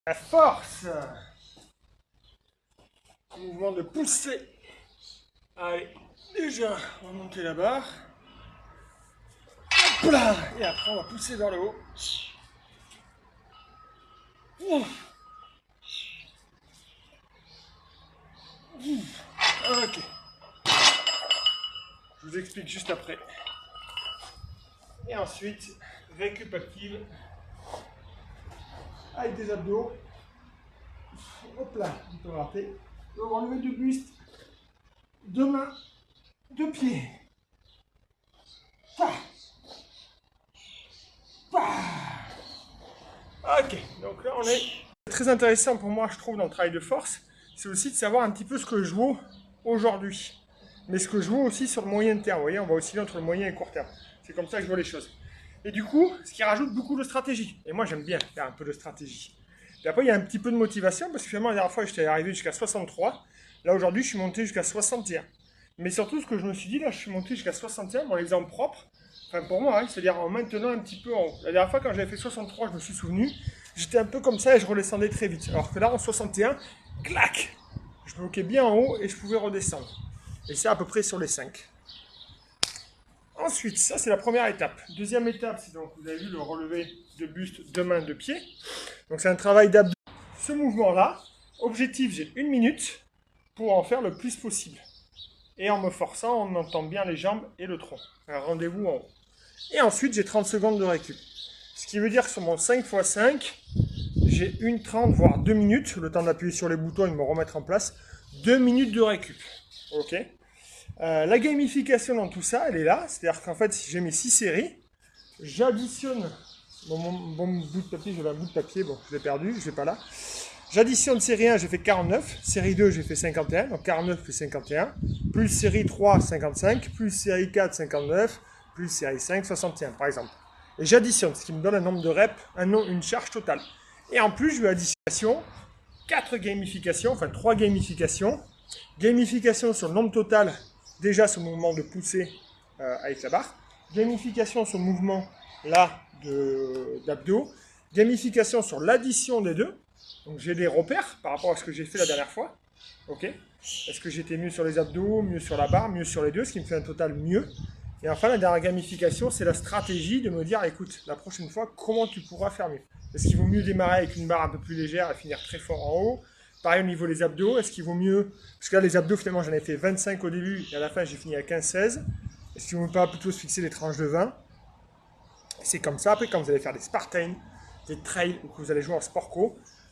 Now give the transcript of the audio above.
La force. Mouvement de poussée. Allez, déjà, on va monter la barre. Hop là. Et après, on va pousser vers le haut. Ok. Je vous explique juste après. Et ensuite, récup active. Avec des abdos. Hop là, on peut rater. Le relevé de buste. Deux mains, deux pieds. Ok, donc là on est... Très intéressant pour moi, je trouve, dans le travail de force, c'est aussi de savoir un petit peu ce que je vaux aujourd'hui. Mais ce que je vaux aussi sur le moyen terme. Vous voyez, on va osciller entre le moyen et le court terme. C'est comme ça que je vois les choses. Et du coup, ce qui rajoute beaucoup de stratégie. Et moi, j'aime bien faire un peu de stratégie. Et après, il y a un petit peu de motivation, parce que finalement, la dernière fois, j'étais arrivé jusqu'à 63. Là, aujourd'hui, je suis monté jusqu'à 61. Mais surtout, ce que je me suis dit, là, je suis monté jusqu'à 61, mon exemple propre. Enfin, pour moi, hein, c'est-à-dire en maintenant un petit peu en haut. La dernière fois, quand j'avais fait 63, je me suis souvenu, j'étais un peu comme ça et je redescendais très vite. Alors que là, en 61, clac, je bloquais bien en haut et je pouvais redescendre. Et c'est à peu près sur les 5. Ensuite, ça c'est la première étape. Deuxième étape, c'est donc, vous avez vu le relevé de buste, de main, de pied. Donc c'est un travail d'abdos. Ce mouvement-là, objectif, j'ai 1 minute pour en faire le plus possible. Et en me forçant, en montant bien les jambes et le tronc. Un rendez-vous en haut. Et ensuite, j'ai 30 secondes de récup. Ce qui veut dire que sur mon 5 x 5, j'ai 1:30 voire 2 minutes, le temps d'appuyer sur les boutons et de me remettre en place. 2 minutes de récup. Ok. La gamification dans tout ça, elle est là. C'est-à-dire qu'en fait, si j'ai mes 6 séries, j'additionne mon bout de papier, j'avais un bout de papier, bon, je l'ai perdu, je l'ai pas là. J'additionne série 1, j'ai fait 49, série 2, j'ai fait 51, donc 49 plus 51, plus série 3, 55, plus série 4, 59, plus série 5, 61, par exemple. Et j'additionne, ce qui me donne un nombre de reps, une charge totale. Et en plus, je vais addition 4 gamifications, enfin 3 gamifications. Gamification sur le nombre total, déjà sur le mouvement de poussée avec la barre. Gamification sur le mouvement là d'abdos. Gamification sur l'addition des deux. Donc j'ai des repères par rapport à ce que j'ai fait la dernière fois. Ok. Est-ce que j'étais mieux sur les abdos, mieux sur la barre, mieux sur les deux, ce qui me fait un total mieux. Et enfin, la dernière gamification, c'est la stratégie de me dire, écoute, la prochaine fois, comment tu pourras faire mieux? Est-ce qu'il vaut mieux démarrer avec une barre un peu plus légère et finir très fort en haut? Pareil au niveau des abdos, est-ce qu'il vaut mieux... Parce que là, les abdos, finalement, j'en ai fait 25 au début, et à la fin, j'ai fini à 15-16. Est-ce qu'il ne vaut pas plutôt se fixer des tranches de 20? C'est comme ça, après, quand vous allez faire des Spartans, des trails, ou que vous allez jouer en sport co,